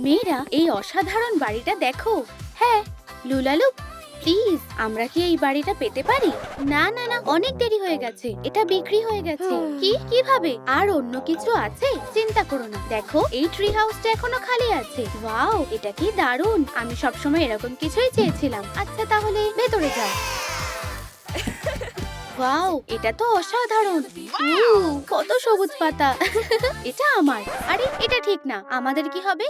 মেয়েরা এই অসাধারণ বাড়িটা দেখো। হ্যাঁ লুলালু, প্লিজ আমরা কি এই বাড়িটা পেতে পারি? না না না, অনেক দেরি হয়ে গেছে, এটা বিক্রি হয়ে গেছে। কিভাবে? আর অন্য কিছু আছে? চিন্তা করো না, দেখো এই ট্রি হাউসটা এখনো খালি আছে। ওয়াও, এটা কি দারুণ! আমি সবসময় এরকম কিছুই চেয়েছিলাম। আচ্ছা তাহলে ভেতরে যাও। ওয়াও, এটা তো অসাধারণ! কত সবুজ পাতা! এটা আমার। আরে এটা ঠিক না, আমাদের কি হবে?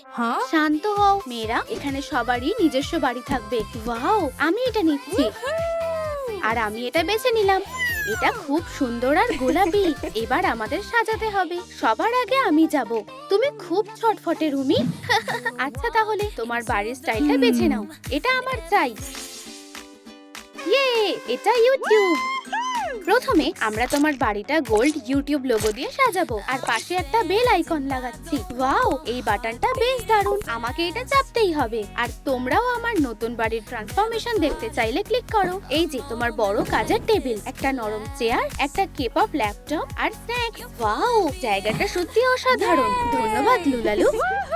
শান্ত হও মেয়েরা, এখানে সবারই নিজস্ব বাড়ি থাকবে। ওয়াও, আমি এটা নিচ্ছি। আর আমি এটা বেছে নিলাম। এটা খুব সুন্দর আর গোলাপি। এবার আমাদের সাজাতে হবে। সবার আগে আমি যাব। তুমি খুব ছটফটে রুমি। আচ্ছা তাহলে তোমার বাড়ির স্টাইলটা বেছে নাও। এটা আমার চাই। ইয়ে, এটা ইউটিউব। প্রথমে আমরা তোমার বাড়িটা গোল্ড ইউটিউব লোগো দিয়ে সাজাবো আর পাশে একটা বেল আইকন লাগাচ্ছি। ওয়াও, এই বাটনটা বেশ দারুণ, আমাকে এটা চাপতেই হবে। আর তোমরাও আমার নতুন বাড়ির ট্রান্সফরমেশন দেখতে চাইলে ক্লিক করো। এই যে তোমার বড় কাজের টেবিল, একটা নরম চেয়ার, একটা কেপপ ল্যাপটপ আর স্ন্যাক্স। ওয়াও, জায়গাটা সত্যি অসাধারণ। ধন্যবাদ লুলালু,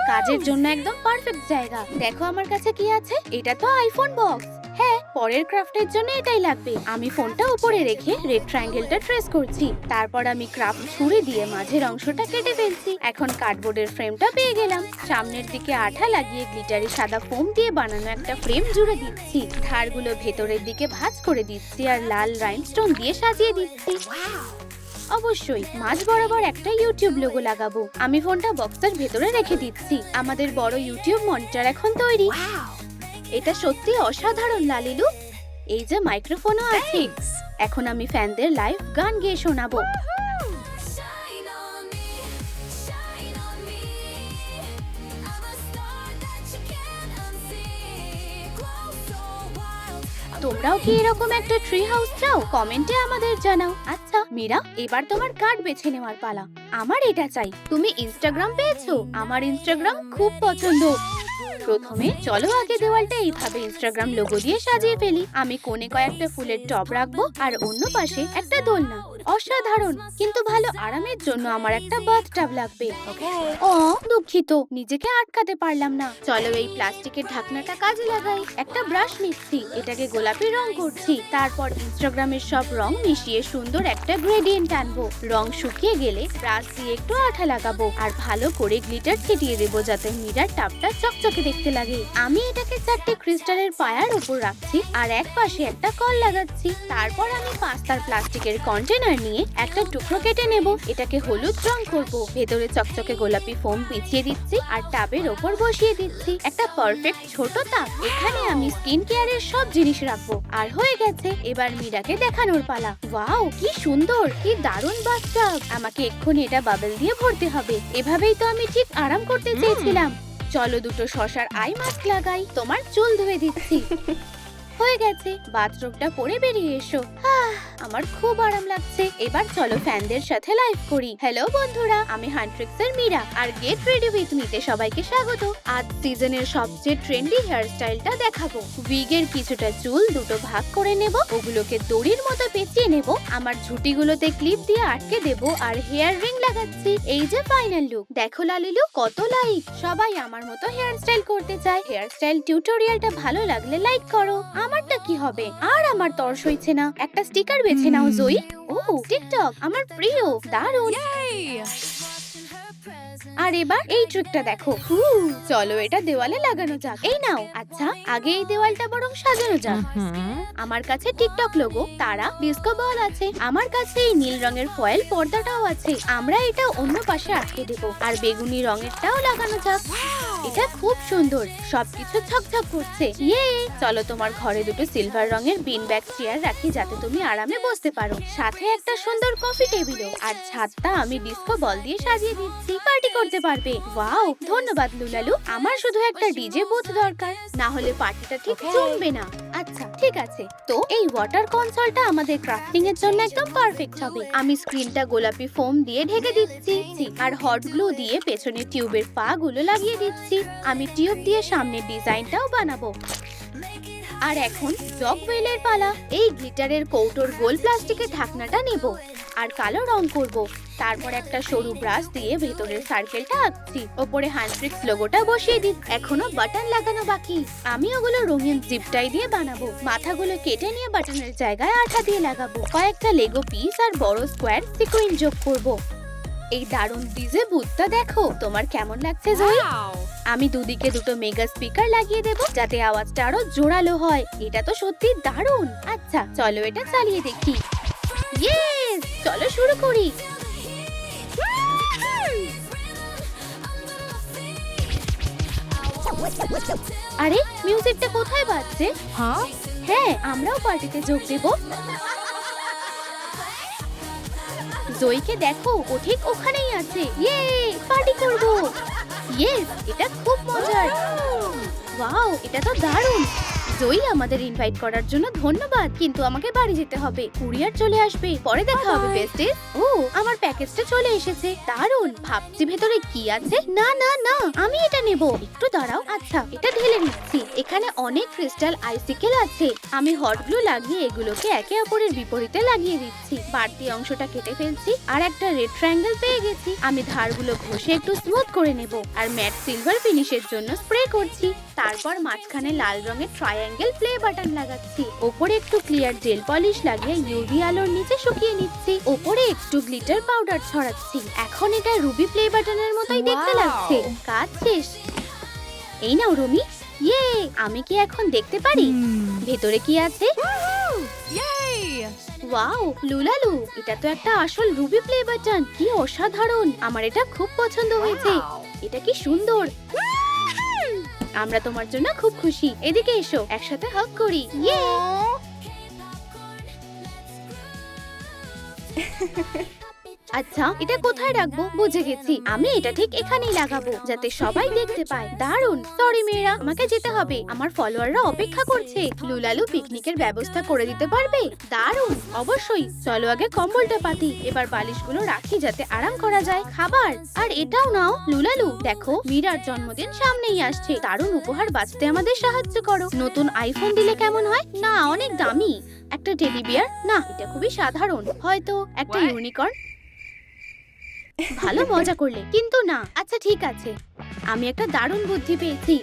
কাজের জন্য একদম পারফেক্ট জায়গা। দেখো আমার কাছে কি আছে, এটা তো আইফোন বক্স। হ্যাঁ, পরের ক্রাফটের জন্য এটাই লাগবে। আমি ফোনটা উপরে রেখে রেড ট্রায়াঙ্গেলটা ট্রেস করছি। তারপর আমি ক্রাফট ছুরি দিয়ে মাঝের অংশটা কেটে ফেলছি। এখন কার্ডবোর্ডের ফ্রেমটা পেয়ে গেলাম। সামনের দিকে আঠা লাগিয়ে গ্লিটারি সাদা ফোম দিয়ে বানানো একটা ফ্রেম জুড়ে দিচ্ছি। ধারগুলো ভেতরের দিকে ভাঁজ করে দিচ্ছি আর লাল রাইনস্টোন দিয়ে সাজিয়ে দিচ্ছি। অবশ্যই মাঝ বরাবর একটা ইউটিউব লোগো লাগাবো। আমি ফোনটা বক্সের ভেতরে রেখে দিচ্ছি। আমাদের বড় ইউটিউব মনিটর এখন তৈরি। এটা সত্যি অসাধারণ লালিলু। এই যে মাইক্রোফোনও আছে। এখন আমি ফ্যানদের লাইভ গান গেয়ে শোনাবো। তোমরাও কি এরকম একটা ট্রি হাউস চাও? কমেন্টে আমাদের জানাও। আচ্ছা মীরা, এবার তোমার কার্ড বেছে নেওয়ার পালা। আমার এটা চাই। তুমি ইনস্টাগ্রাম পেয়েছো? আমার ইনস্টাগ্রাম খুব পছন্দ। প্রথমে চলো আগে দেওয়ালটা এইভাবে ইনস্টাগ্রাম লোগো দিয়ে সাজিয়ে ফেলি। আমি কোণে কয়েকটা ফুলের টব রাখবো আর অন্য পাশে একটা দোলনা। অসাধারণ, কিন্তু ভালো আরামের জন্য আমার একটা বাথটাব লাগবে। ও দুঃখিত, নিজেকে আটকাতে পারলাম না। চলো এই প্লাস্টিকের ঢাকনাটা কাজে লাগাই। একটা ব্রাশ নিচ্ছি, এটাকে গোলাপি রং করছি। তারপর ইনস্টাগ্রামের সব রং মিশিয়ে সুন্দর একটা গ্রেডিয়েন্ট আনবো। রং শুকিয়ে গেলে ব্রাশ দিয়ে একটু আঠা লাগাবো আর ভালো করে গ্লিটার ছিটিয়ে দেবো যাতে মিরার টাবটা চকচকে দেখতে লাগে। আমি এটাকে 4টে ক্রিস্টালের পায়ার উপর রাখছি আর এক পাশে একটা কল লাগাচ্ছি। তারপর আমি পাস্তার প্লাস্টিকের কন্টেনার নিয়ে একটা টুকরো কেটে নেব। এটাকে হলুদ রং করব। ভেতরে চকচকে গোলাপি ফোম বিছিয়ে দিচ্ছি আর টাবের ওপর বসিয়ে দিচ্ছি। একটা পারফেক্ট ছোট তাপ। এখানে আমি স্কিন কেয়ারের সব জিনিস রাখবো। আর হয়ে গেছে, এবার মীরাকে দেখানোর পালা। ওয়াও, কি সুন্দর, কি দারুণ বাথটাব। আমাকে এক্ষুনি এটা বাবল দিয়ে ভরতে হবে। এভাবেই তো আমি ঠিক আরাম করতে চেয়েছিলাম। চলো দুটো শসার আই মাস্ক লাগাই। তোমার চুল ধুয়ে দিচ্ছি। হয়ে গেছে, বাথরুমটা পরে বেরিয়ে এসো। আমার খুব আরাম লাগছে। এবার চলো ফ্যানদের সাথে লাইভ করি। হ্যালো বন্ধুরা, আমি হান্ট্রিক্সের মীরা আর গেট রেডি উইথ মিতে সবাইকে স্বাগত। আজ সিজনের সবচেয়ে ট্রেন্ডি হেয়ার স্টাইলটা দেখাবো। উইগের কিছুটা চুল দুটো ভাগ করে নেব, ওগুলোকে দড়ির মতো পেঁচিয়ে নেব। আমার ঝুঁটিগুলোতে ক্লিপ দিয়ে আটকে দেব আর হেয়ার রিং লাগাচ্ছি। এই যে ফাইনাল লুক। দেখো লালিলু, কত লাইক। সবাই আমার মতো হেয়ার স্টাইল করতে চায়। হেয়ার স্টাইল টিউটোরিয়ালটা ভালো লাগলে লাইক করো। আমারটা কি হবে? আর আমার তর সইছে না। একটা স্টিকার বেছে নাও জয়ী। ও টিকটক আমার প্রিয়, দারুণ। আর এবার এই ট্রিকটা দেখো। চলো এটা দেওয়ালে লাগানো যাক। এই নাও। আচ্ছা আগে এই দেওয়ালটা বরং সাজানো যাক। আমার কাছে টিকটক লোগো, তারা, ডিস্কো বল আছে। আমার কাছে এই নীল রঙের ফয়েল পর্দাটাও আছে। আমরা এটা অন্য পাশে আটকে দেব আর বেগুনি রঙেরটাও লাগানো যাক। এটা খুব সুন্দর, সবকিছু ঝকঝক করছে। ইয়ে, চলো তোমার ঘরে দুটো সিলভার রঙের বিন ব্যাগ চেয়ার রাখি যাতে তুমি আরামে বসতে পারো। সাথে একটা সুন্দর কফি টেবিলও। আর ছাদটা আমি ডিস্কো বল দিয়ে সাজিয়ে দিচ্ছি। পার্টি করতে পারবে। ওয়াও, ধন্যবাদ লুলালু। আমার শুধু একটা ডিজে বুথ দরকার, না হলে পার্টিটা ঠিক জমবে না। আচ্ছা ঠিক আছে, তো এই ওয়াটার কনসোলটা আমাদের ক্রাফটিং এর জন্য একদম পারফেক্ট হবে। আমি স্ক্রিনটা গোলাপি ফোম দিয়ে ঢেকে দিচ্ছি আর হট গ্লু দিয়ে পেছনে টিউবের পা গুলো লাগিয়ে দিচ্ছি। আমি টিউব দিয়ে সামনের ডিজাইনটাও বানাবো। আর এখন জগ ওয়েলের পালা। এই গ্লিটারের কৌটোর গোল প্লাস্টিকের ঢাকনাটা নেব আর কালো রং করব। তারপর একটা সরু ব্রাশ দিয়ে ভেতরের সার্কেলটা আঁকছি। ওপরে হ্যান্ডট্রিক্স লোগোটা বসিয়ে দিই। এখনো বাটন লাগানো বাকি। আমি ওগুলো রঙিন জিপ টাই দিয়ে বানাবো। মাথাগুলো কেটে নিয়ে বাটনের জায়গায় আঠা দিয়ে লাগাবো। কয়েকটা লেগো পিস আর বড় স্কোয়ার সিকোয়েন্স যোগ করব। এই দারুণ ডিজে বুথটা দেখো, তোমার কেমন লাগছে জয়ী? আমি দুদিকে দুটো মেগা স্পিকার লাগিয়ে দেব যাতে আওয়াজটা আরো জোরালো হয়। এটা তো সত্যি দারুণ। আচ্ছা চলো এটা চালিয়ে দেখি। ইয়েস, চলো শুরু করি। আরে মিউজিকটা কোথায় বাজছে? হ্যাঁ, আমরাও পার্টিতে যোগ দেব। জয়ীকে দেখো, ও ঠিক ওখানেই আছে। ইয়ে, পার্টি করব। ইয়েস, এটা খুব মজার। ওয়াও, এটা তো দারুণ। জয়ী, আমাদের ইনভাইট করার জন্য ধন্যবাদ, কিন্তু আমাকে বাড়ি যেতে হবে। কুরিয়ার চলে আসবে, পরে দেখা হবে বেস্টে। ও, আমার প্যাকেজটা চলে এসেছে। দারুণ। ভাবছি ভেতরে কি আছে। না না না, আমি এটা নেব। একটু দাঁড়াও। আচ্ছা, এটা ঢেলে নিচ্ছি। এখানে অনেক ক্রিস্টাল আইসিকেল আছে। আমি হট গ্লু লাগিয়ে এগুলোকে একে অপরের বিপরীতে লাগিয়ে দিচ্ছি। বাড়তি অংশটা কেটে ফেলছি আর একটা রেড ট্রায়াঙ্গেল পেয়ে গেছি। আমি ধারগুলো ঘষে একটু স্মুথ করে নেব আর ম্যাট সিলভার ফিনিশের জন্য স্প্রে করছি। তারপর মাঝখানে লাল রঙের ট্রায়াঙ্গেল প্লে বাটন লাগাচ্ছি। ওপরে একটু ক্লিয়ার জেল পলিশ লাগিয়ে ইউভি আলোর নিচে শুকিয়ে নিচ্ছি। ওপরে একটু গ্লিটার পাউডার ছড়াচ্ছি। এখন এটা রুবি প্লে বাটনের মতোই দেখতে লাগছে। কাজ শেষ। এই নাও রুমি। ইয়ে, আমি কি এখন দেখতে পারি ভেতরে কি আছে? ওয়াও, লুলালু, এটা তো একটা আসল রুবি প্লে বাটন। কি অসাধারণ, আমার এটা খুব পছন্দ হয়েছে। এটা কি সুন্দর। আমরা তোমার জন্য খুব খুশি। এদিকে এসো, একসাথে হাগ করি। ইয়ে। আচ্ছা, এটা কোথায় রাখবো? বুঝে গেছি, আমি এটা ঠিক এখানেই লাগাবো যাতে সবাই দেখতে পায়। দারুণ। সরি মেয়েরা, আমাকে যেতে হবে, আমার ফলোয়াররা অপেক্ষা করছে। লুলালু পিকনিকের ব্যবস্থা করে দিতে পারবে? দারুণ, অবশ্যই। চলো আগে কম্বলটা পাতি, এবার বালিশগুলো রাখি যাতে আরাম করা যায়। খাবার আর এটাও নাও। লুলালু, দেখো মীরার জন্মদিন সামনেই আসছে। দারুণ উপহার বাঁচতে আমাদের সাহায্য করো। নতুন আইফোন দিলে কেমন হয়? না, অনেক দামি। একটা টেডি বিয়ার? না, এটা খুবই সাধারণ। হয়তো একটা ইউনিকর্ন? ভালো মজা করলে, কিন্তু না। আচ্ছা ঠিক আছে, আমি একটা দারুণ বুদ্ধি পেয়েছি।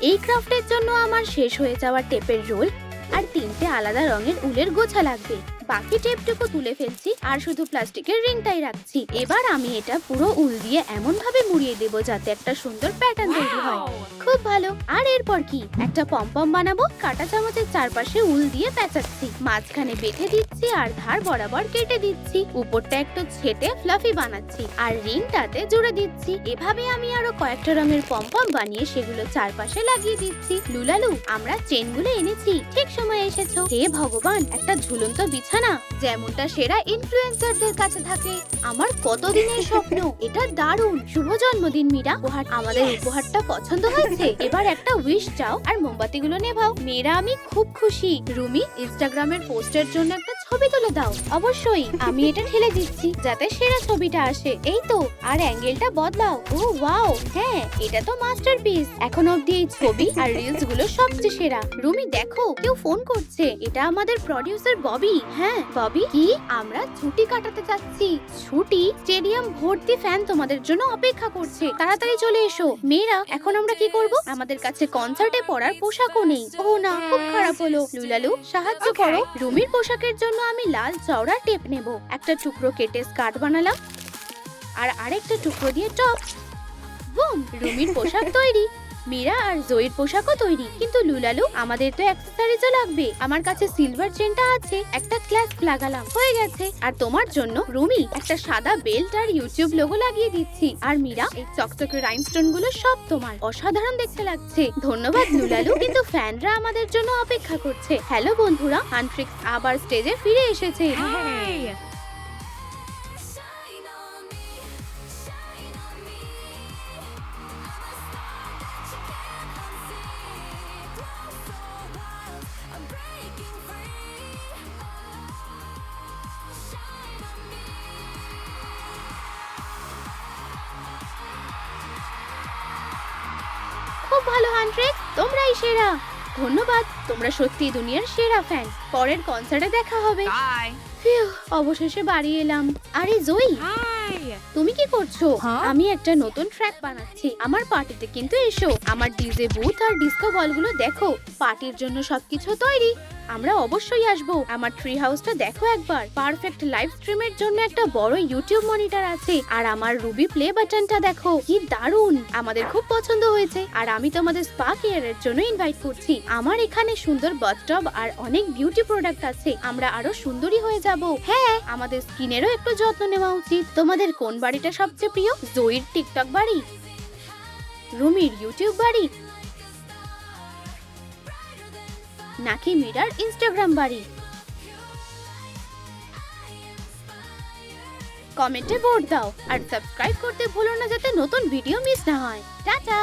এই ক্রাফটের জন্য আমার শেষ হয়ে যাওয়া টেপের রোল আর 3টে আলাদা রঙের উলের গোছা লাগবে। বাকি টেপটুকু তুলে ফেলছি আর শুধু প্লাস্টিকের রিংটাই রাখছি। এবার আমি এটা পুরো উল দিয়ে এমন ভাবে মুড়িয়ে দেব যাতে একটা সুন্দর প্যাটার্ন তৈরি হয়। খুব ভালো। আর এরপর কি? একটা পমপম বানাবো। কাঁটা চামচের চারপাশে উল দিয়ে পেঁচাচ্ছি, মাঝখানে বেঁধে দিচ্ছি আর ধার বরাবর কেটে দিচ্ছি। উপরটা একটু ছেটে ফ্লাফি বানাচ্ছি আর রিংটাতে জুড়ে দিচ্ছি। এভাবে আমি আরো কয়েকটা রঙের পমপম বানিয়ে সেগুলো চারপাশে লাগিয়ে দিচ্ছি। লুলালু, আমরা চেনগুলো এনেছি, ঠিক সময় এসেছো। হে ভগবান, একটা ঝুলন্ত বিছানা, যেমনটা সেরা ইনফ্লুয়েন্সারদের কাছে থাকে। আমার কতদিনের স্বপ্ন। এটা দারুণ। শুভ জন্মদিন মীরা। আমাদের উপহারটা পছন্দ হয়েছে? এবার একটা উইশ চাও আর মোমবাতিগুলো নেভাও। মেয়েরা, আমি খুব খুশি। রুমি, ইনস্টাগ্রামের পোস্টের জন্য একটা ছবি তুলে দাও। অবশ্যই। আমি এটা ঠেলে দিচ্ছি যাতে সেরা ছবিটা আসে। এই তো, আর অ্যাঙ্গেলটা বদলাও। ও ওয়াও, হ্যাঁ, এটা তো মাস্টারপিস। এখন অবধি এই ছবি আর রিলস গুলো সবচেয়ে সেরা। রুমি দেখো, কেউ ফোন করছে। এটা আমাদের প্রডিউসার ববি। হ্যাঁ ববি। কি? আমরা ছুটি কাটাতে যাচ্ছি। ছুটি? স্টেডিয়াম ভর্তি ফ্যান তোমাদের জন্য অপেক্ষা করছে, তাড়াতাড়ি চলে এসো। মেয়েরা, এখন আমরা কি করব? আমাদের কাছে কনসার্টে পরার পোশাকও নেই। ও না, খুব খারাপ হলো। লুলালু, সাহায্য করো। রুমির পোশাকের জন্য আমি লাল চওড়া টেপ নেব। একটা টুকরো কেটে স্কার্ট বানালাম আর আরেকটা টুকরো দিয়ে টপ। বুম, রুমির পোশাক তৈরি। মীরা আর জয়ীর পোশাকও তৈরি। কিন্তু লুলালু, আমাদের তো অ্যাক্সেসরিজও লাগবে। আমার কাছে সিলভার চেনটা আছে, একটা ক্ল্যাস্প লাগালাম, হয়ে গেছে। আর তোমার জন্য রুমি, একটা সাদা বেল্ট আর ইউটিউব লোগো লাগিয়ে দিচ্ছি। আর মীরা, এই চকচকে রাইনস্টোন গুলো সব তোমার। অসাধারণ দেখতে লাগছে। ধন্যবাদ লুলালু, কিন্তু ফ্যানরা আমাদের জন্য অপেক্ষা করছে। হ্যালো বন্ধুরা, হ্যান্ডট্রিক্স আবার স্টেজে ফিরে এসেছে। খুব ভালো হ্যান্ডট্রিক্স, তোমরাই সেরা। ধন্যবাদ, তোমরা সত্যি দুনিয়ার সেরা ফ্যান। পরের কনসার্টে দেখা হবে। ফিউ, অবশেষে বাড়ি এলাম। আরে জয়ী, তুমি কি করছো? আমি একটা নতুন ট্র্যাক বানাচ্ছি। আমার পার্টিতে কিন্তু এসো। আমার ডিজে বুথ আর ডিস্কো বলগুলো দেখো। পার্টির জন্য সবকিছু তৈরি। আমরা অবশ্যই আসবো। আমার ট্রি হাউসটা দেখো একবার। পারফেক্ট লাইভ স্ট্রিমের জন্য একটা বড় ইউটিউব মনিটর আছে। আর আমার রুবি প্লে বাটনটা দেখো, কি দারুণ। আমাদের খুব পছন্দ হয়েছে। আর আমি তোমাদের স্পা কেয়ারের জন্য ইনভাইট করছি। আমার এখানে সুন্দর বাথটব আর অনেক বিউটি প্রোডাক্ট আছে। আমরা আরো সুন্দরী হয়ে যাব। হ্যাঁ, আমাদের স্কিনেরও একটু যত্ন নেওয়া উচিত। তোমাদের কোন বাড়িটা সবচেয়ে প্রিয়? জয়ীর টিকটক বাড়ি, রুমির ইউটিউব বাড়ি, নাকি মীরার ইনস্টাগ্রাম বাড়ি? কমেন্টে ভোট দাও আর সাবস্ক্রাইব করতে ভুলো না যাতে নতুন ভিডিও মিস না হয়। টাটা।